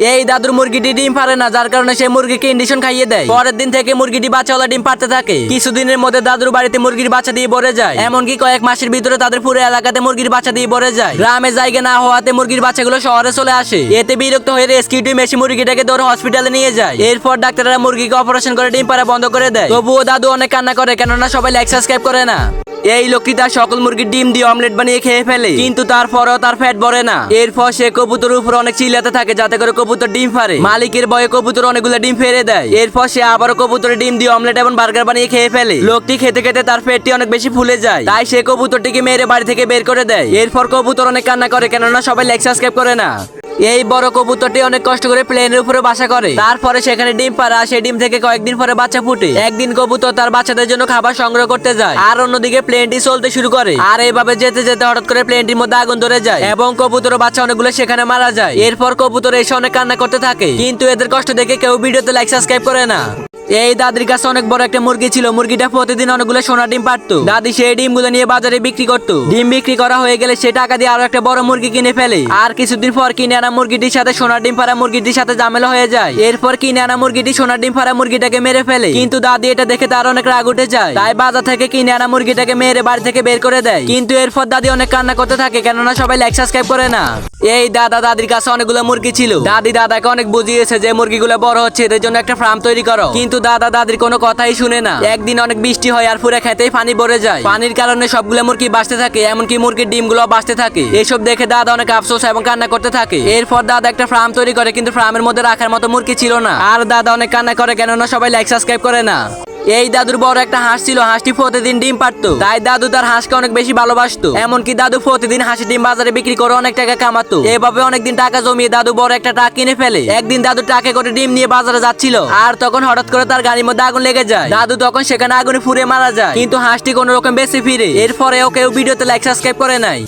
এই দাদুর মুরগিটি ডিম পারে না, যার কারণে সে মুরগিকে ইন্ডিশন খাইয়ে দেয়। পরের দিন থেকে মুরগিটি বাচ্চাওয়ালা ডিম পারতে থাকে। কিছুদিনের মধ্যে দাদুর বাড়িতে মুরগির বাচ্চা দিয়ে ভরে যায়। এমনকি কয়েক মাসের ভিতরে তাদের পুরো এলাকাতে মুরগির বাচ্চা দিয়ে ভরে যায়। গ্রামে জায়গা না হওয়াতে মুরগির বাচ্চাগুলো শহরে চলে আসে। এতে বিরক্ত হয়ে রেস্কিউ টিম এসে মুরগিটাকে ধরে হসপিটালে নিয়ে যায়। এরপর ডাক্তাররা মুরগিকে অপারেশন করে ডিম পাড়া বন্ধ করে দেয়। তবুও দাদু অনেক কান্না করে, কেননা সবাই লাইক সাবস্ক্রাইব করে না। এই লোকটি তার সকল মুরগির ডিম দিয়ে অমলেট বানিয়ে খেয়ে ফেলে, কিন্তু তারপরেও তার পেট ভরে না। এরপর সে কবুতরের উপর অনেক চিল্লাতে থাকে যাতে করে কবুতর ডিম পারে। মালিকের ভয়ে কবুতর অনেকগুলো ডিম ফেলে দেয়। এরপর সে আবারও কবুতরের ডিম দিয়ে অমলেট এবং বার্গার বানিয়ে খেয়ে ফেলে। লোকটি খেতে খেতে তার পেটটি অনেক বেশি ফুলে যায়, তাই সে কবুতরটিকে মেরে বাড়ি থেকে বের করে দেয়। এরপর কবুতর অনেক কান্না করে, কেননা সবাই লাইক সাবস্ক্রাইব করে না। এই বড় কবুতরটি অনেক কষ্ট করে প্লেনের উপরে বাসা করে। তারপরে সেখানে ডিম পাড়া, সেই ডিম থেকে কয়েকদিন পরে বাচ্চা ফুটে। একদিন কবুতর তার বাচ্চাদের জন্য খাবার সংগ্রহ করতে যায়, আর অন্যদিকে প্লেনটি চলতে শুরু করে। আর এইভাবে যেতে যেতে হঠাৎ করে প্লেনটির মধ্যে আগুন ধরে যায় এবং কবুতর ও বাচ্চা অনেকগুলো সেখানে মারা যায়। এরপর কবুতর এসে অনেক কান্না করতে থাকে, কিন্তু এদের কষ্ট দেখে কেউ ভিডিওতে লাইক সাবস্ক্রাইব করে না। এই দাদির কাছে অনেক বড় একটা মুরগি ছিল। মুরগিটা প্রতিদিন অনেকগুলো সোনা ডিম পারতো। দাদি সেই ডিমগুলো নিয়ে বাজারে বিক্রি করতো। ডিম বিক্রি করা হয়ে গেলে সে টাকা দিয়ে আরো একটা বড় মুরগি কিনে ফেলে। আর কিছুদিন পর কিনে আনা মুরগিটির সাথে সোনার ডিম পাড়া মুরগিটির সাথে ঝামেলা হয়ে যায়। এরপর কিনে আনা মুরগিটি সোনার ডিম পাড়া মুরগিটাকে মেরে ফেলে, কিন্তু দাদি এটা দেখে তার অনেক রাগ উঠে যায়। তাই বাজার থেকে কিনে আনা মুরগিটাকে মেরে বাড়ি থেকে বের করে দেয়। কিন্তু এরপর দাদি অনেক কান্না করতে থাকে, কেননা সবাই লাইক সাবস্ক্রাইব করে না। এই দাদির কাছে অনেকগুলো মুরগি ছিল। দাদাকে অনেক বুঝিয়েছে যে মুরগিগুলো বড় হচ্ছে, এদের জন্য একটা ফার্ম তৈরি করো, কিন্তু দাদির কোনো কথাই শুনে না। একদিন অনেক বৃষ্টি হয় আর পুরো খেতেই পানি ভরে যায়। পানির কারণে সবগুলো মুরগি বাঁচতে থাকে, এমনকি মুরগির ডিমগুলো বাঁচতে থাকে। এসব দেখে দাদা অনেক আফসোস এবং কান্না করতে থাকে। এরপর দাদা একটা ফার্ম তৈরি করে, কিন্তু ফার্মের মধ্যে রাখার মতো মুরগি ছিল না। আর দাদা অনেক কান্না করে, কেননা সবাই লাইক সাবস্ক্রাইব করে না। এই দাদুর বড় একটা হাঁস ছিল। হাঁসটি প্রতিদিন ডিম পারতো, তাই দাদু তার হাঁসকে অনেক বেশি ভালোবাসতো। এমনকি দাদু প্রতিদিন হাঁসের ডিম বাজারে বিক্রি করে অনেক টাকা কামাতো। এভাবে অনেকদিন টাকা জমিয়ে দাদু বড় একটা ট্রাক কিনে ফেলে। একদিন দাদু ট্রাকে করে ডিম নিয়ে বাজারে যাচ্ছিল, আর তখন হঠাৎ করে তার গাড়ির মধ্যে আগুন লেগে যায়। দাদু তখন সেখানে আগুনে পুড়ে মারা যায়, কিন্তু হাঁসটি কোনো রকম বেঁচে ফিরে। এরপরে কেউ ভিডিওতে লাইক সাবস্ক্রাইব করে নাই।